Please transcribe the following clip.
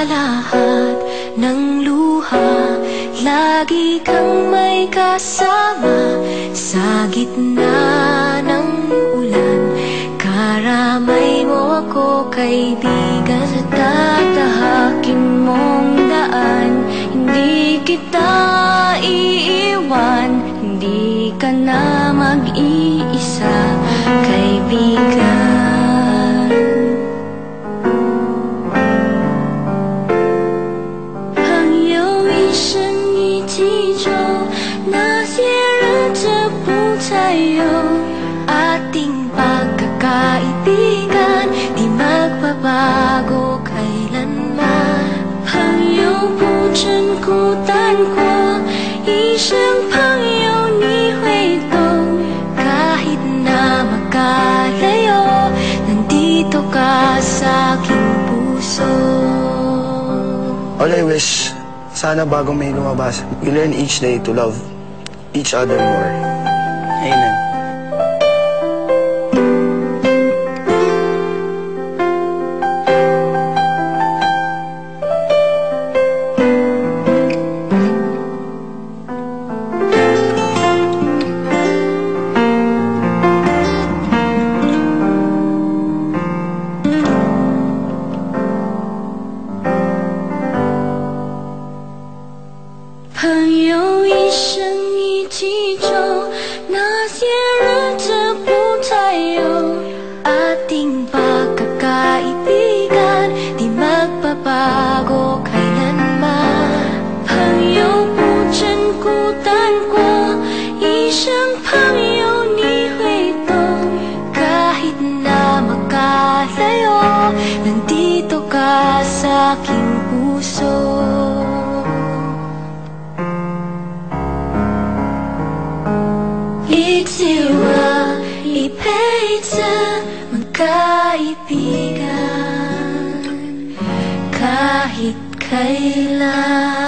lahat ng luha, lagi kang may kasama sa gitna ng ulan. Karamay mo ako, kaibigan, sa tatahakin mong daan. Hindi kita iiwan, hindi ka na mag-iisa, kaibigan. Ating pagkakaibigan, di magbabago kailanman. 朋友不真孤单过，一生朋友你会懂。kahit na magkalayo, nandito ka sa aking puso. All I wish, sana bagong may lumabas, we learn each day to love each other more. Amen. Ating pagkakaibigan, di magbabago kailanman. 朋友不真孤单过，一生朋友你会懂。kahit na magkalayo, nandito ka sa aking puso. Idziwa, ipeza, magkaibigan kahit kailan.